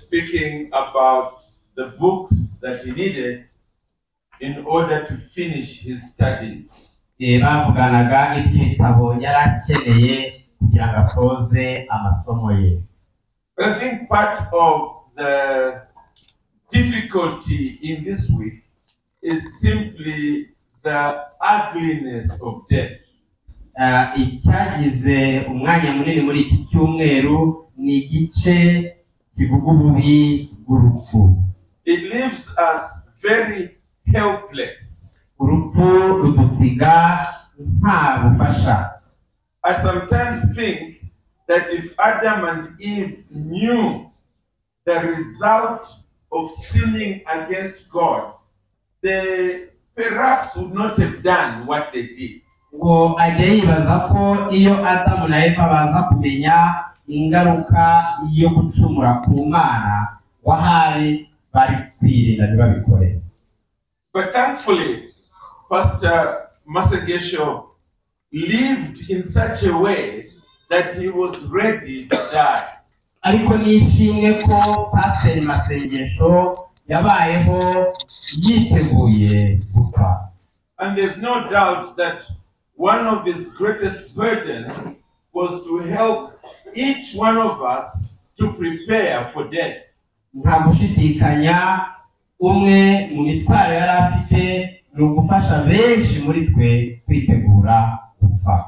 speaking about the books that he needed in order to finish his studies. bavuganaga iby'ibitabo yari akeneye kugira ngo asoze amasomo ye. I think part of the difficulty in this week is simply the ugliness of death. Icyagize umwanya munini muri iki cyumweru ni igice kivuga ububi bw'urupfu. It leaves us very helpless. Urupfu rudusiga nta bufasha. I sometimes think that if Adam and Eve knew the result of sinning against God, they perhaps would not have done what they did. Ngo ajya yibaza ko iyo Adamu na Eva baza kumenya ingaruka yo gucumura ku Mana wahari bari kwirinda ntibabikore. But thankfully, Pastor Masengesho lived in such a way that he was ready to die. Ariko nishimwe ko Pastor Masengesho yabayeho yiteguye gupfa. And there's no doubt that one of his greatest burdens was to help each one of us to prepare for death. Nta gushidikanya umwe mu mitwaro yari afite ni ugufasha benshi muri twe kwitegura gupfa.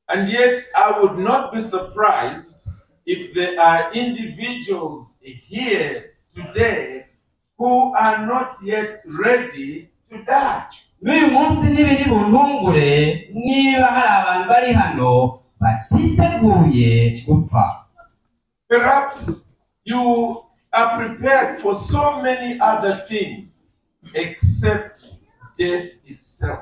And yet I would not be surprised if there are individuals here today who are not yet ready to die. N'uyu munsi n'ibiri buntungure niba hari abantu bari hano batiteguye gupfa. Perhaps you are prepared for so many other things except death itself.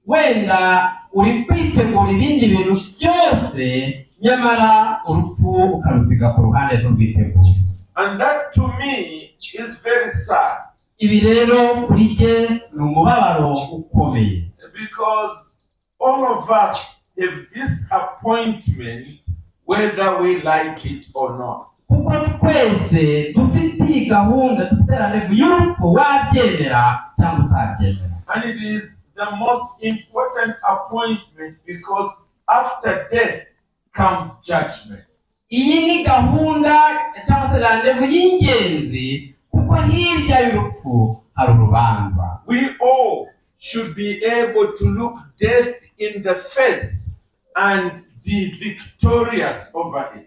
Wenda uri kwitegura ibindi bintu byose nyamara urupfu ukarusiga ku ruhande rw'urwiteguro. And that to me is very sad. Ibi rero kuri jye ni umubabaro ukomeye. Because all of us have this appointment whether we like it or not. Kuko twese dufite iyi gahunda duteranirwa y'urupfu wabyemera cyangwa utabyemera. And it is the most important appointment because after death comes judgment. Iyi ni gahunda cyangwa se randevu y'ingenzi kuko hirya y'urupfu hari urubanza. We all should be able to look death in the face and be victorious over it.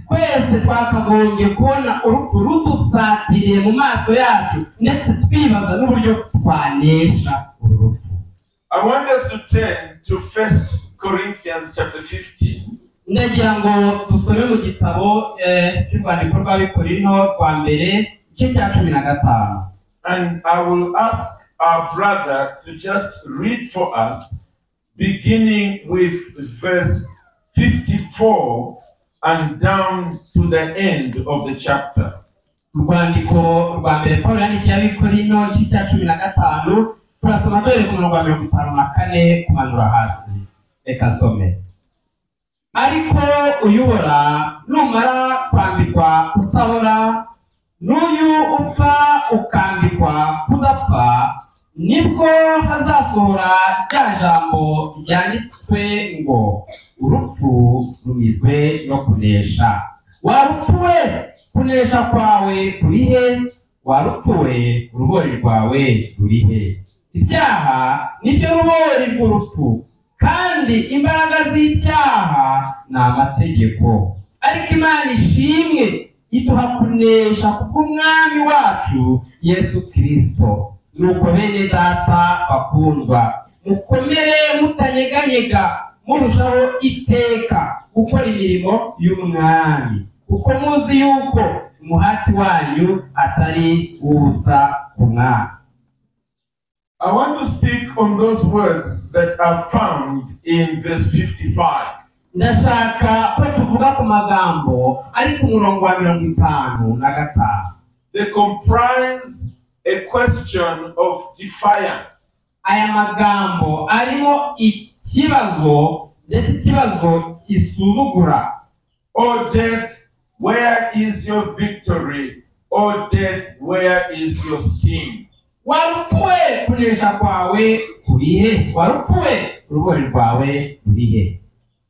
Twese twakagombye kubona urupfu rudusatiriye mu maso yacu ndetse twibaza n'uburyo twanesha uru rupfu. I want us to turn to 1 Corinthians chapter 15. Ndagira ngo dusome mu gitabo cy'urwandiko rw'Abikorino rwa mbere igice cya 15. And I will ask our brother to just read for us, beginning with verse 54 and down to the end of the chapter. Urwandiko rwa mbere Paulo yandikiye Abikorino igice cya 15 turasoma dore ku murongo wa 54 kumanura hasi. Reka some. Ariko uyobora numara kwambikwa kutabora n'uyu upfa ukambikwa kudapfa nibwo hazasohora rya jambo ryanditswe ngo urupfu rumizwe no kunesha. Warupfuwe kunesha kwawe kurihe? Warupfuwe urubori rwawe rurihe? Ibyaha nibyo rubori rw'urupfu kandi imbaraga z'ibyaha ni amategeko. Ariko Imana ishimwe iduha kunesha kubw'Umwami wacu Yesu Kristo. Nuko bene data bakundwa, mukomere mutanyeganyega, murushaho iteka gukora imirimo y'Umwami, kuko muzi yuko umuhati wanyu atari ubusa ku Mwami. I want to speak on those words that are found in verse 55. Ndashaka ko tuvuga ku magambo ari ku murongo wa 55. They comprise a question of defiance. Aya magambo arimo ikibazo ndetse ikibazo kisuzugura. O death, where is your victory? O death, where is your sting? warupfuwe kunesha kwawe kurihe warupfuwe urubori rwawe rurihe.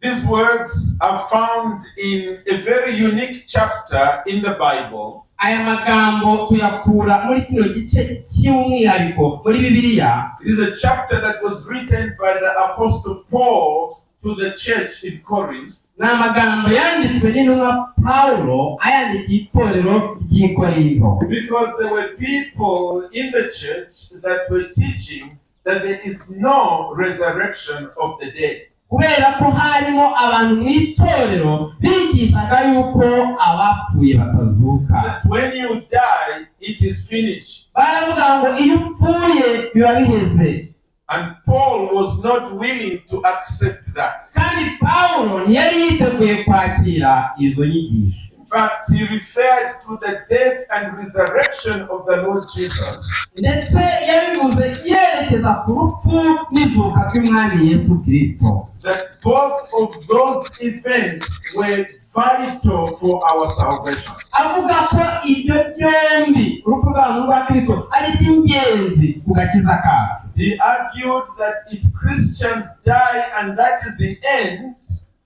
These words are found in a very unique chapter in the Bible. Aya magambo tuyakura muri kino gice cy'umwihariko muri Bibiliya. It is a chapter that was written by the Apostle Paul to the church in Corinth. Ni amagambo yanditswe n'intumwa Pawulo ayandikiye itorero ry'i Korinto. Because there were people in the church that were teaching that there is no resurrection of the dead. Kubera ko harimo abantu mu itorero bigishaga yuko abapfuye batazuka. That when you die, it is finished. Baravuga ngo iyo upfuye biba biheze. And Paul was not willing to accept that. Kandi Pawulo ntiyari yiteguye kwakira izo nyigisho. In fact, he referred to the death and resurrection of the Lord Jesus. Ndetse yabivuze yerekeza ku rupfu n'izuka ry'Umwami Yesu Kristo. That both of those events were vital for our salvation. Avuga ko ibyo byombi urupfu rwa Kristo ari iby'ingenzi ku gakiza kacu. He argued that if Christians die and that is the end,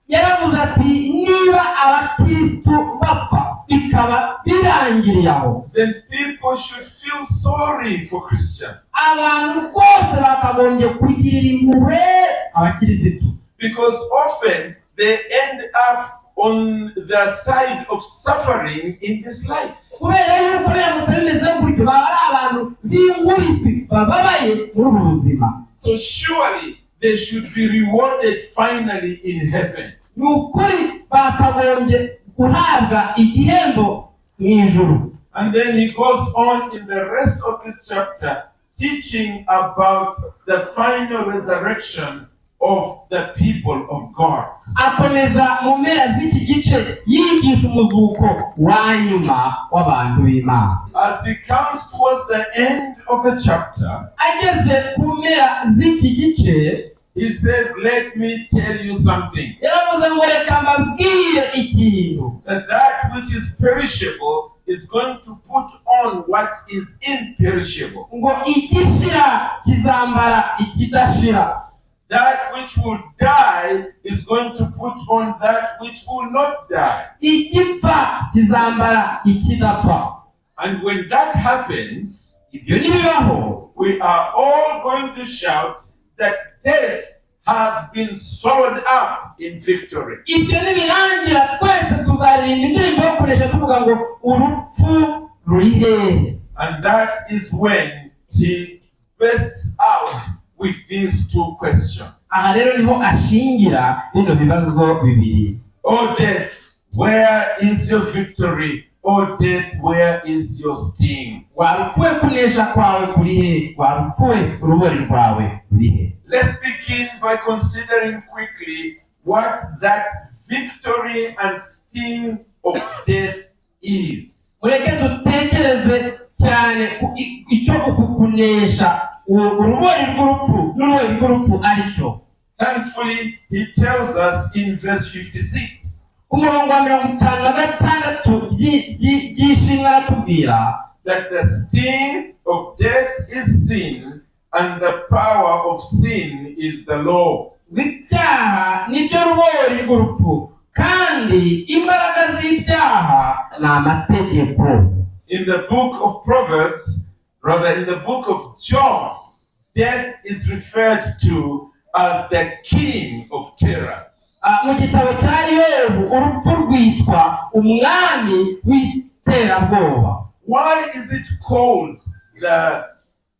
yaravuze ati niba abakristo bapfa bikaba birangiriye aho, then people should feel sorry for Christians. abantu bose bakagombye kugirira impuhwe abakristo. Because often they end up on the side of suffering in this life. Kubera yuko biramutse bimeze gutyo baba ari abantu b'inguriswi bababaye muri ubu buzima. So surely they should be rewarded finally in heaven. Ni ukuri bakagombye guhabwa igihembo mu ijuru. And then he goes on in the rest of this chapter teaching about the final resurrection of the people of God. Akomeza mu mpera z'iki gice yigisha umuzuko wa nyuma w'abantu b'Imana. As he comes towards the end of the chapter, ageze ku mpera z'iki gice, he says, let me tell you something. yaravuze ngo reka mbabwire ikintu. That which is perishable is going to put on what is imperishable. Ngo igishira kizambara ikidashira. That which will die is going to put on that which will not die. Igipfa kizambara ikidapfa. And when that happens, Ibyo nibibaho, we are all going to shout that death has been swallowed up in victory. ibyo nibirangira twese tuzaririmba indirimbo yo kunesha tuvuga ngo urupfu ruri hehe. And that is when he bursts out with these two questions. Aha rero niho ashingira bino bibazo bibiri. O death, where is your victory? O death, where is your sting? Warupfuwe kunesha kwawe kurihe? Warupfuwe urubori rwawe rurihe? Let's begin by considering quickly what that victory and sting of death is. Mureke dutekereze cyane icyo uku kunesha urubori rw'urupfu n'urubori rw'urupfu aricyo. Thankfully, he tells us in verse 56. Umurongo wa 56 ry'ishimwe aratubwira That the sting of death is sin, and the power of sin is the law. Ibyaha nibyo rubori rw'urupfu kandi imbaraga z'ibyaha ni amategeko. In the book of Proverbs, rather in the book of Job, death is referred to as the king of terrors. Mu gitabo cya Yobu urupfu rwitwa umwami w'iterabwoba. Why is it called the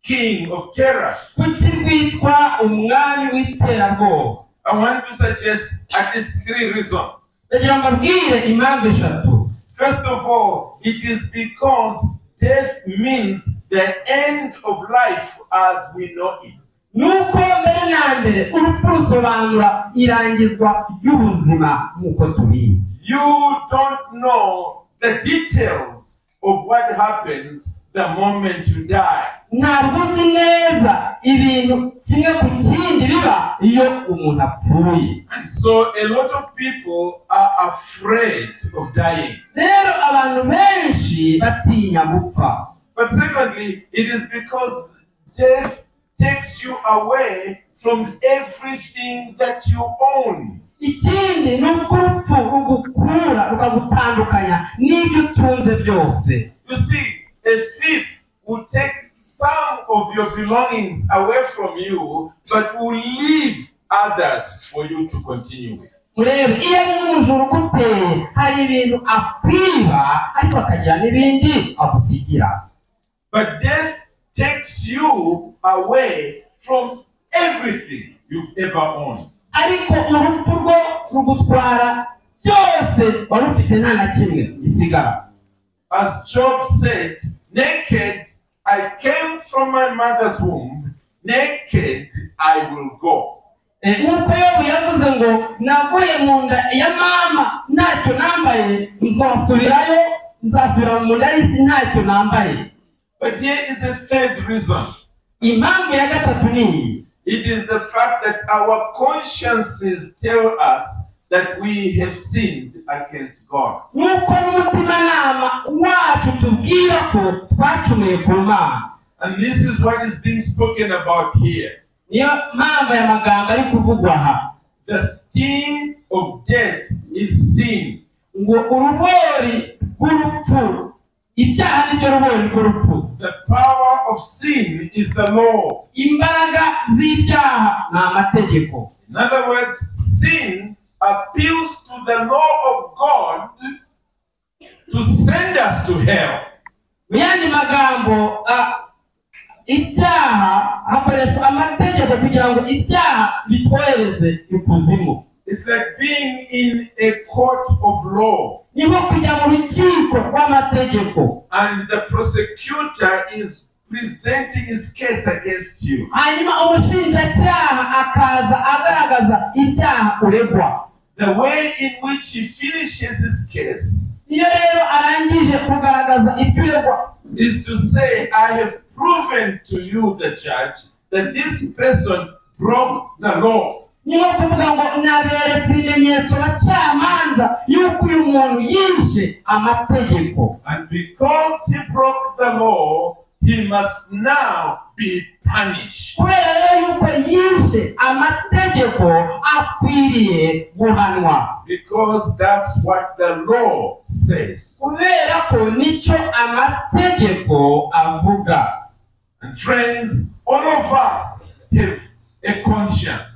king of terrors? Kuki rwitwa umwami w'iterabwoba? I want to suggest at least 3 reasons. Ndagira ngo mbwire impamvu eshatu. First of all, it is because death means the end of life as we know it. Nuko mbere na mbere urupfu rusobanura irangizwa ry'ubuzima nk'uko tubizi. You don't know the details of what happens the moment you die. ntabwo uzi neza ibintu kimwe ku kindi biba iyo umuntu apfuye. And so a lot of people are afraid of dying. Rero abantu benshi batinya gupfa. But secondly, it is because death takes you away from everything that you own. Ikindi ni uko urupfu rugukura rukagutandukanya n'ibyo utunze byose. You see, a thief will take some of your belongings away from you, but will leave others for you to continue with. Murebe, iyo ari umujura uguteye hari ibintu akwiba ariko akagira n'ibindi agusigira. But death takes you away from everything you've ever owned. Ariko urupfu rwo rugutwara byose wari ufite nta na kimwe gisigara. As Job said, naked I came from my mother's womb, naked I will go. Nk'uko Yobu yavuze ngo navuye mu nda ya mama ntacyo nambaye, nzasubira mu nda y'isi ntacyo nambaye. But here is a third reason. Impamvu ya gatatu ni iyi. It is the fact that our consciences tell us that we have sinned against God. Nk'uko n'umutimanama wacu tubwira ko twacumuye ku Mana. And this is what is being spoken about here. Niyo mpamvu ya magambo ari kuvugwa aha. The sting of death is sin. Ngo urubori rw'urupfu, ibyaha nibyo rubori rw'urupfu. The power of sin is the law. Imbaraga z'ibyaha ni amategeko. In other words, sin appeals to the law of God to send us to hell. Mu yandi magambo, ibyaha hakoreshwa amategeko kugira ngo ibyaha bitwohereze ikuzimu. It's like being in a court of law. Niho kujya mu rukiko rw'amategeko. And the prosecutor is presenting his case against you. Hanyuma umushinjacyaha akaza agaragaza ibyaha uregwa. The way in which he finishes his case iyo rero arangije kugaragaza ibyo uregwa is to say, I have proven to you, the judge, that this person broke the law. niho kuvuga ngo naberetse ibimenyetso bacamanza yuko uyu muntu yishe amategeko. And because he broke the law, he must now be punished. Kubera rero yuko yishe amategeko akwiriye guhanwa. Because that's what the law says. Kubera ko nicyo amategeko avuga. And friends, all of us have a conscience.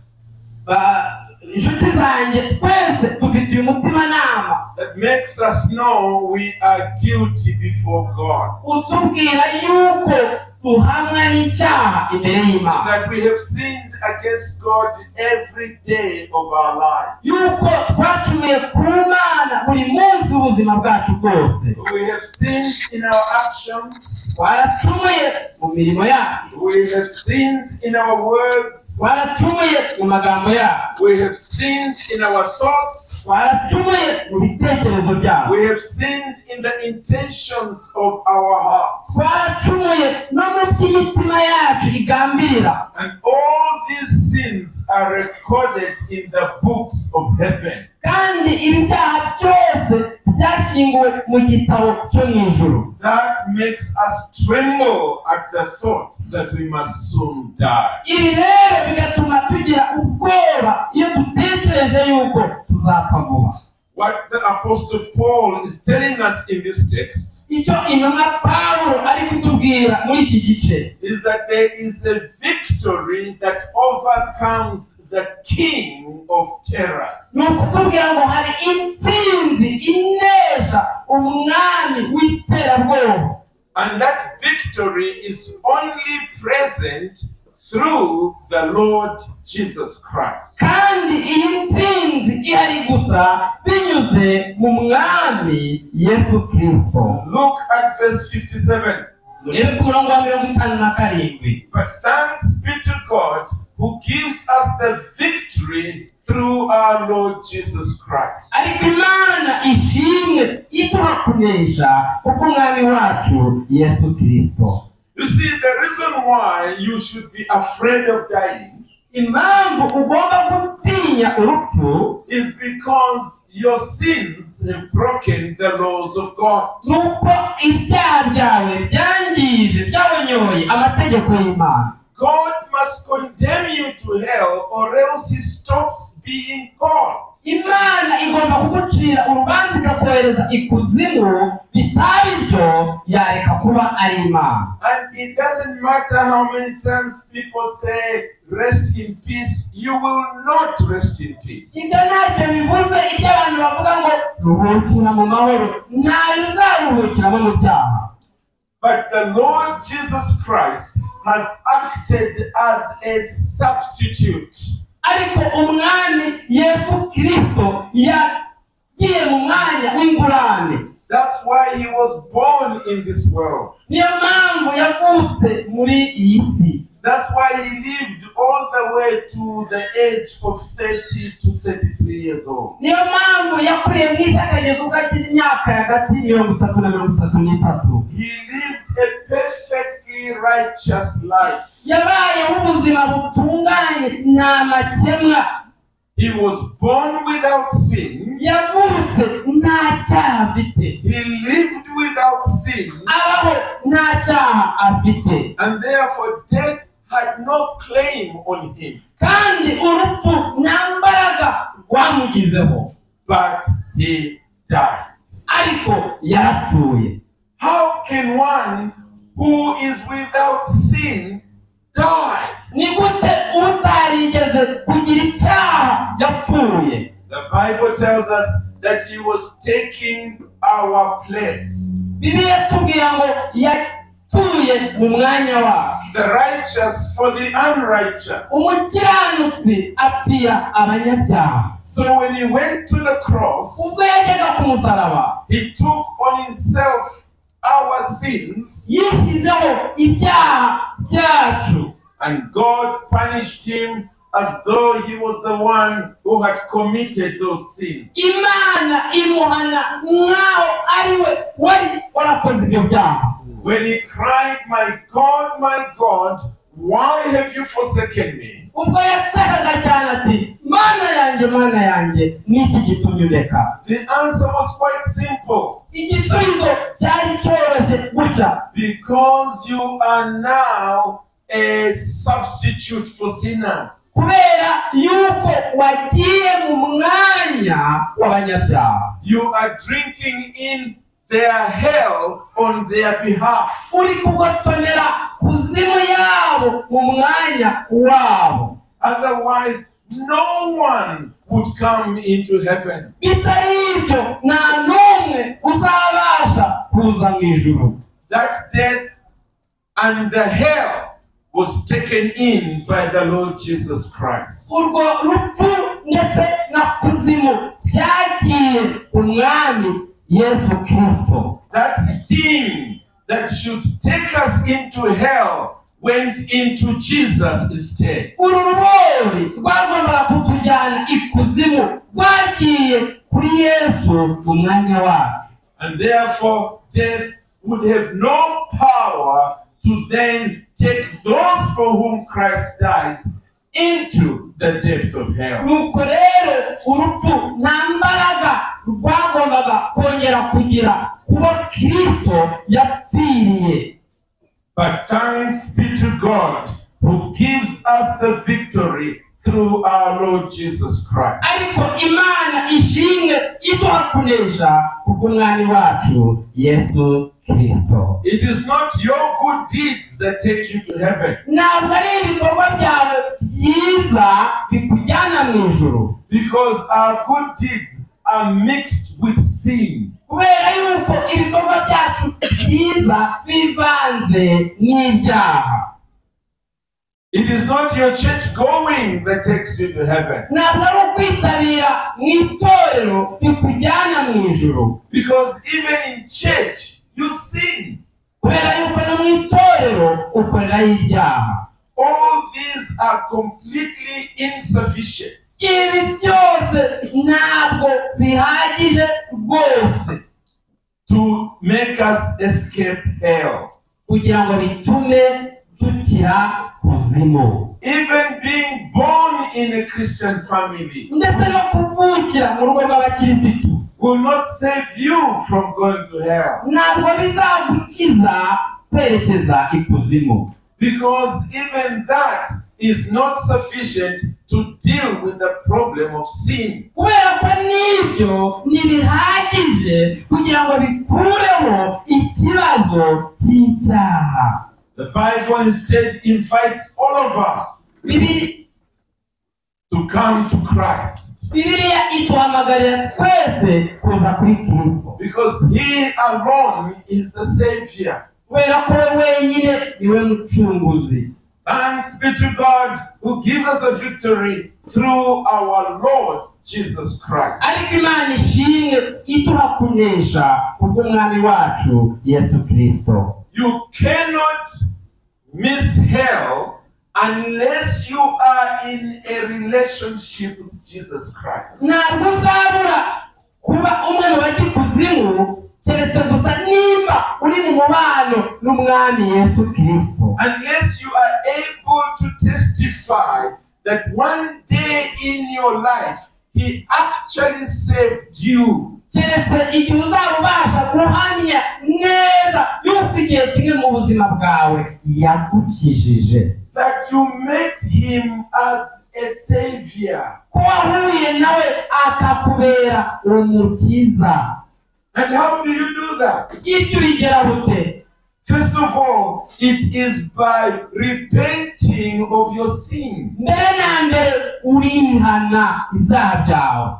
Inshuti zanjye twese dufite umutimanama that makes us know we are guilty before God. utubwira yuko tuhamwa n'icyaha imbere y'Imana. That we have sinned against God every day of our life. Yuko twacumuye ku Mana buri munsi w'ubuzima bwacu bwose. We have sinned in our actions. Twaracumuye mu mirimo yacu. We have sinned in our words. Twaracumuye mu magambo yacu. We have sinned in our thoughts. Twaracumuye mu bitekerezo byacu. We have sinned in the intentions of our hearts. Twaracumuye no mu by'imitima yacu igambirira. And all these sins are recorded in the books of heaven. Kandi ibyaha byose byashyinguwe mu gitabo cyo mu ijuru. That makes us tremble at the thought that we must soon die. Ibi rero bigatuma tugira ubwoba iyo dutekereje yuko tuzapfa vuba. What the Apostle Paul is telling us in this text Icyo intumwa Pawulo ari kutubwira muri iki gice is that there is a victory that overcomes the king of terrors. ni ukutubwira ngo hari intsinzi inesha umwami w'iterabwoba. And that victory is only present through the Lord Jesus Christ. Kandi iyi ntsinzi ihari gusa binyuze mu mwami Yesu Kristo. Look at verse 57. Rero ku murongo wa 57. But thanks be to God who gives us the victory through our Lord Jesus Christ. ariko Imana ishimwe ituha kunesha kubw'umwami wacu Yesu Kristo. You see, the reason why you should be afraid of dying impamvu ugomba gutinya urupfu is because your sins have broken the laws of God. nuko ibyaha byawe byangije byabonyoye amategeko y'Imana. God must condemn you to hell or else he stops being God. Imana igomba kugucira urubanza ikakohereza ikuzimu, bitari byo yareka kuba ari Imana. And it doesn't matter how many times people say rest in peace, you will not rest in peace. Ibyo ntacyo bivuze ibyo abantu bavuga ngo ruhukira mu mahoro, ntabizaruhukiramo mu byaha. But the Lord Jesus Christ has acted as a substitute. Ariko umwami Yesu Kristo yagiye mu mwanya w'ingurane. That's why he was born in this world. Niyo mpamvu yavutse muri iyi si. That's why he lived all the way to the age of 30 to 33 years old. Niyo mpamvu yakuriye mu isi akageza ubwo agira imyaka hagati y'30 na 33. He lived a perfectly righteous life. Yabayeho ubuzima butunganye nta makemwa. He was born without sin. Yavutse nta cyaha afite. He lived without sin. Abaho nta cyaha afite. And therefore death had no claim on him. Kandi urupfu nta mbaraga rwamugizeho. But he died. Ariko yarapfuye. How can one who is without sin die? Ni gute utarigeze kugira icyaha yapfuye? The Bible tells us that he was taking our place. Bibiliya tubwira ngo yapfuye mu mwanya wacu. The righteous for the unrighteous. Umukiranutsi apfira abanyabyaha. So when he went to the cross, ubwo yajyaga ku musaraba, he took on himself our sins, yishyizeho ibyaha byacu. and God punished him as though he was the one who had committed those sins. Imana imuhana nkaho ari we wari warakoze ibyo byaha. When he cried, my God, why have you forsaken me? Ubwo yatakaga cyane ati, Mana yanjye, niki gitumye ureka? The answer was quite simple. Igisubizo cyari cyoroshye gutya. Because you are now a substitute for sinners. Kubera yuko wagiye mu mwanya w'abanyabyaha. You are drinking in their hell on their behalf. Uri kugotonera kuzimu yabo mu mwanya wabo. Otherwise, no one would come into heaven. Bitari ibyo nta n'umwe uzabasha kuza mu ijuru. That death and the hell was taken in by the Lord Jesus Christ. Urwo rupfu ndetse na kuzimu byagiye umwami Yesu Kristo. That sting that should take us into hell went into Jesus instead. Uru rubori rwagombaga kutujyana ikuzimu rwagiye kuri Yesu mu mwanya wacu. And therefore death would have no power to then take those for whom Christ dies into the depth of hell. Nuko rero urupfu nta mbaraga rwagombaga kongera kugira kubo Kristo yapfiriye. But thanks be to God who gives us the victory through our Lord Jesus Christ. Ariko Imana ishimwe iduha kunesha kubw'umwami wacu Yesu Kristo. It is not your good deeds that take you to heaven. Ntabwo ari ibikorwa byawe byiza bikujyana mu ijuru. Because our good deeds are mixed with sin. Kubera yuko ibikorwa byacu byiza bivanze n'ibyaha. It is not your church going that takes you to heaven. Ntabwo ari ukwitabira mu itorero bikujyana mu ijuru. Because even in church you sin. Kubera yuko no mu itorero ukorerayo ibyaha. All these are completely insufficient. ibi byose ntabwo bihagije rwose to make us escape hell. kugira ngo bitume dukira kuzimu. Even being born in a Christian family ndetse no kuvukira mu rugo rw'abakirisitu will not save you from going to hell. ntabwo bizagukiza kwerekeza ikuzimu. Because even that is not sufficient to deal with the problem of sin. kubera ko n'ibyo ntibihagije kugira ngo bikureho ikibazo cy'icyaha. The Bible instead invites all of us to come to Christ. Bibiliya ituhamagarira twese kuza kuri Kristo. Because He alone is the Savior. kubera ko we wenyine niwe mucunguzi. Thanks be to God who gives us the victory through our Lord Jesus Christ. ariko Imana ishimwe iduha kunesha kubw'umwami wacu Yesu Kristo. You cannot miss hell unless you are in a relationship with Jesus Christ. ntabwo uzabura kuba umwe mu bakikuzimu keretse gusa nimba uri mu mubano n'umwami Yesu Kristo. Unless you are able to testify that one day in your life He actually saved you. keretse igihe uzaba ubasha guhamya neza yuko igihe kimwe mu buzima bwawe yagukijije. That you met Him as a Savior. ko wahuye nawe akakubera umukiza. And how do you do that? ibyo bigera bute? First of all, it is by repenting of your sin. mbere na mbere urihana ibyaha byawe.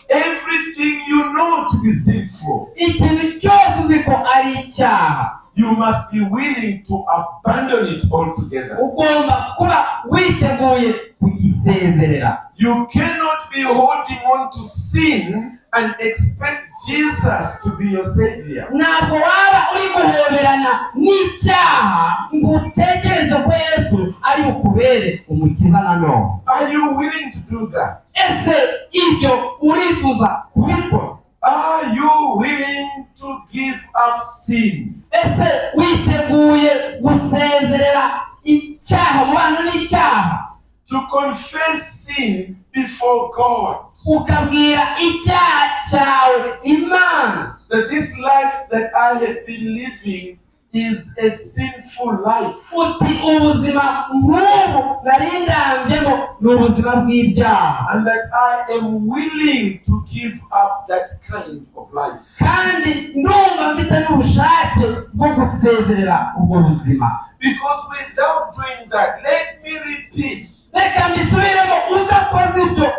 Everything you know to be sinful, ikintu cyose uzi ko ari icyaha you must be willing to abandon it altogether. ugomba kuba witeguye kugisezerera. You cannot be holding on to sin and expect Jesus to be your Savior. ntabwo waba uri guhoberana n'icyaha ngo utekereze ko Yesu ari bukubere umukiza nanone. Are you willing to do that? ese ibyo urifuza kubikora? Are you willing to give up sin? ese witeguye gusezerera icyaha mu bantu n'icyaha? To confess sin before God. ukabwira icyaha cyawe Imana. That this life that I have been living is a sinful life. uti ubuzima nk'ubu nari ndambyemo ni ubuzima bw'ibyaha. And that I am willing to give up that kind of life. kandi ndumva mfite n'ubushake bwo gusezerera ubwo buzima. Because without doing that, let me repeat. reka mbisubiremo udakoze ibyo.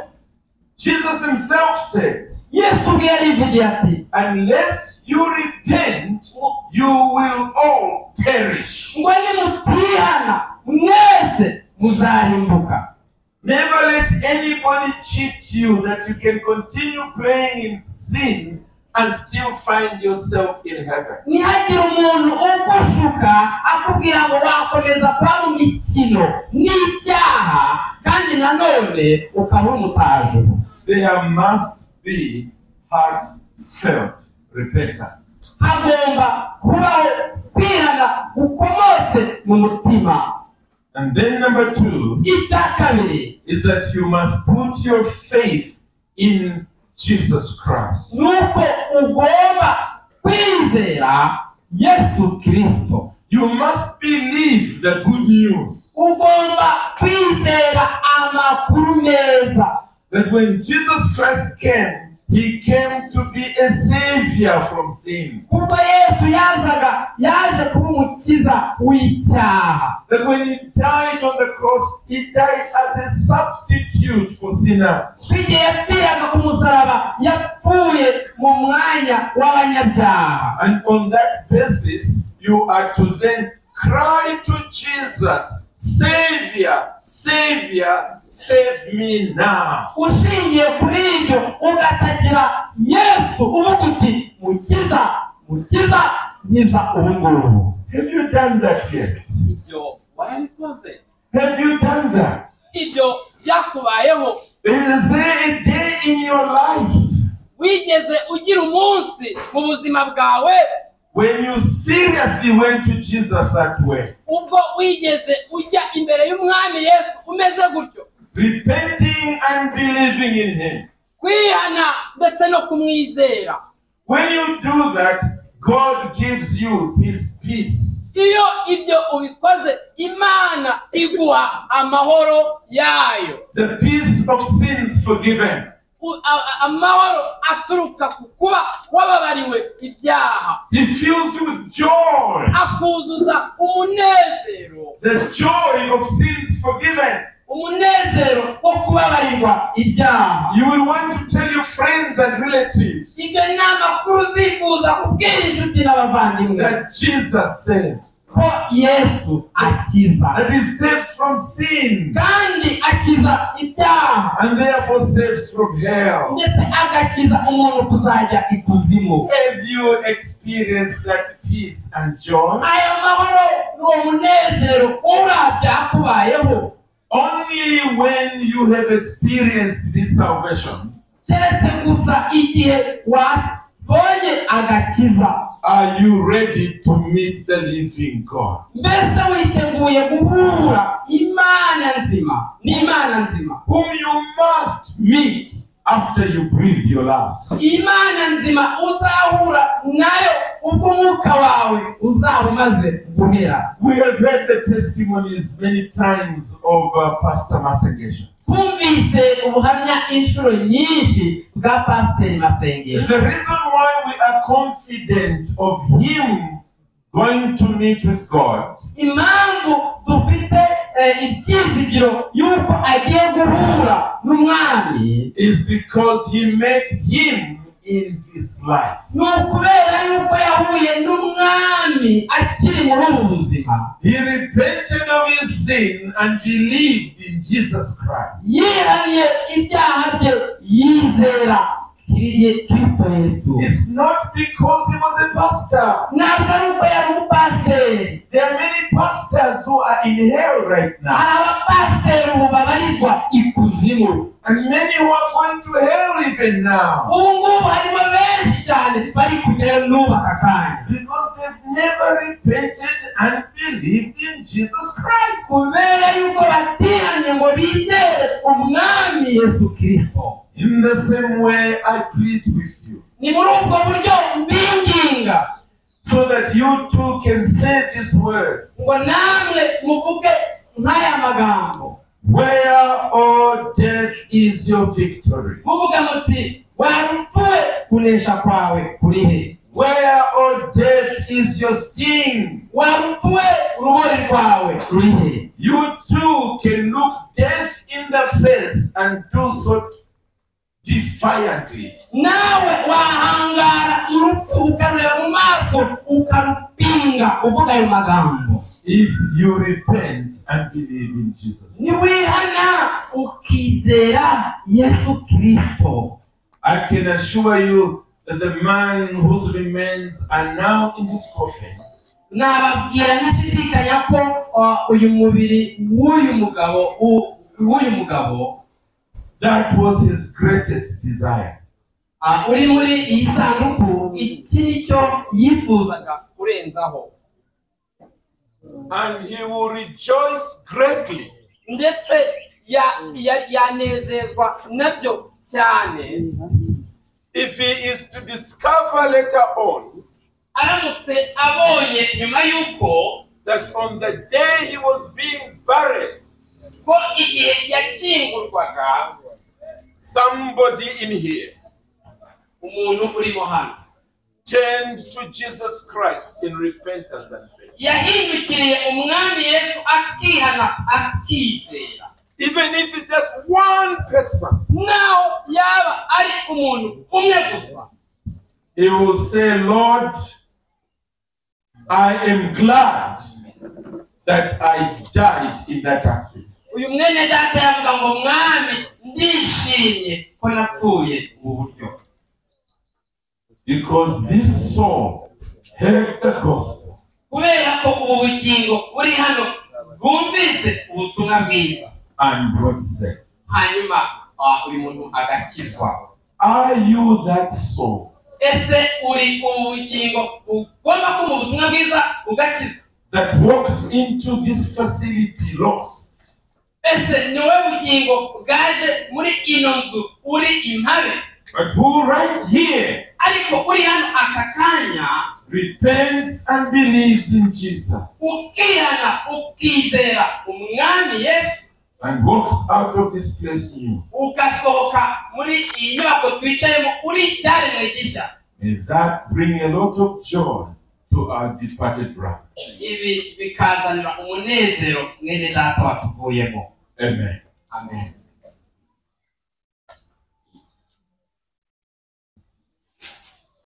Jesus Himself said, Yesu ubwe yarivugiye ati unless you repent, you will all perish. ngo nimutihana mwese muzarimbuka. Never let anybody cheat you that you can continue playing in sin and still find yourself in heaven. ntihagire umuntu ugushuka akubwira ngo wakomeza kuba mu mikino n'icyaha kandi nanone ukaba umutajuru. There must be heartfelt repentance. hagomba kubaho kwihana gukomotse mu mutima. And then number 2 icya kabiri is that you must put your faith in Jesus Christ. nuko ugomba kwizera Yesu Kristo. You must believe the good news ugomba kwizera amakuru meza. that when Jesus Christ came, He came to be a savior from sin. kuko Yesu yaje kuba umukiza w'icyaha. That when He died on the cross, He died as a substitute for sinners. igihe yapfiraga ku musaraba yapfuye mu mwanya w'abanyabyaha. And on that basis, you are to then cry to Jesus, Savior, Savior, save me now. ushingiye kuri ibyo ugatakira Yesu uvuga uti mukiza mukiza nkiza ubu ngubu. Have you done that yet? ibyo warabikoze? Have you done that? ibyo byakubayeho? It Is there a day in your life wigeze ugira umunsi mu buzima bwawe when you seriously went to Jesus that way? ubwo wigeze ujya imbere y'umwami Yesu umeze gutyo, Repenting and believing in him. kwihana ndetse no kumwizera? When you do that, God gives you his peace. Iyo ibyo ubikoze, Imana iguha amahoro yayo, The peace of sins forgiven. amahoro aturuka ku kuba wababariwe ibyaha. He fills you with joy. Akuzuza umunezero, The joy of sins forgiven. umunezero wo kubabarirwa ibyaha. You will want to tell your friends and relatives Ibyo ni amakuru uzifuza kubwira inshuti n'abavandimwe, that Jesus saves. ko Yesu akiza That he saves from sin kandi akiza ibyaha, and therefore saves from hell. ndetse agakiza umuntu kuzajya ikuzimu. Have you experienced that peace and joy? ayo mahoro n'uwo munezero urabyakubayeho Only when you have experienced this salvation keretse gusa igihe wabonye agakiza are you ready to meet the living God. mbese witeguye guhura Imana nzima n'Imana nzima, Whom you must meet after you breathe your last. Imana nzima uzahura nayo ubwo umwuka wawe uzaba umaze guhera. We have heard the testimonies many times of Pastor Masengesho. Twumvise ubuhamya inshuro nyinshi bwa Pasiteri Masengesho. The reason why we are confident of him going to meet with God Impamvu dufite ibyizigiro yuko agiye guhura n'umwami is because he met him in his life. ni ukubera yuko yahuye n'umwami akiri muri ubu buzima. He repented of his sin and believed in Jesus Christ. Yihannye ibyaha bye, yizera Kristo Yesu. It's not because he was a pastor. Ntabwo ari uko yari umupasiteri. There are many pastors who are in hell right now, Hari abapasiteri ubu babarizwa ikuzimu, and many who are going to hell even now, ubu ngubu harimo benshi cyane bari kugera n'ubu aka kanya, because they've never repented and believed in Jesus Christ. kubera yuko batihanye ngo bizere umwami Yesu Kristo. In the same way, I plead with you, Ni muri ubwo buryo mbinginga so that you too can say these words. ngo namwe muvuge nk'aya magambo. Where, O death, is your victory? Muvuga muti warupfuwe, kunesha kwawe kuri he? Where, O death, is your sting? Warupfuwe, urubori rwawe ruri he? You too can look death in the face and do so defiantly. Nawe wahangara urupfu ukareba mu maso ukarupinga uvuga ayo magambo. If you repent and believe in Jesus. Niwihana ukizera Yesu Kristo. I can assure you that the man whose remains are now in this coffin Nababwira ntashidikanya ko uyu mubiri w'uyu mugabo that was his greatest desire. uri muri iyi sanduku, iki nicyo yifuzaga kurenzaho. And he will rejoice greatly ndetse yanezezwa nabyo cyane if he is to discover later on aramutse abonye nyuma y'uko that on the day he was being buried, ko igihe yashyingurwaga somebody in here umuntu urimo hano turned to Jesus Christ in repentance and faith. yahindukiriye umwami Yesu akihana akizera. Even if it's just one person, naho yaba ari umuntu umwe gusa, he will say, Lord, I am glad that I died in that accident. uyu mwene data yavuga ngo mwami ndishimye ko napfuye mu buryo, Because this soul heard the gospel kubera ko ubu bugingo buri hano bwumvise ubutumwa bwiza and got saved. hanyuma uri muntu agakizwa. Are you that soul Ese uri ubugingo ugomba kumva ubutumwa bwiza ugakizwa? that walked into this facility lost? Ese ni wowe bugingo bwaje muri ino nzu uri impabe, But who right here ariko uri hano aka kanya repents and believes in Jesus ukihana ukizera umwami Yesu and walks out of this place new? ugasohoka muri iyi nyubako twicayemo uri icyaremwe gishya? May that bring a lot of joy to our departed brother. Ibi bikazanira umunezero mwene data watuvuyemo. Amen. Amen.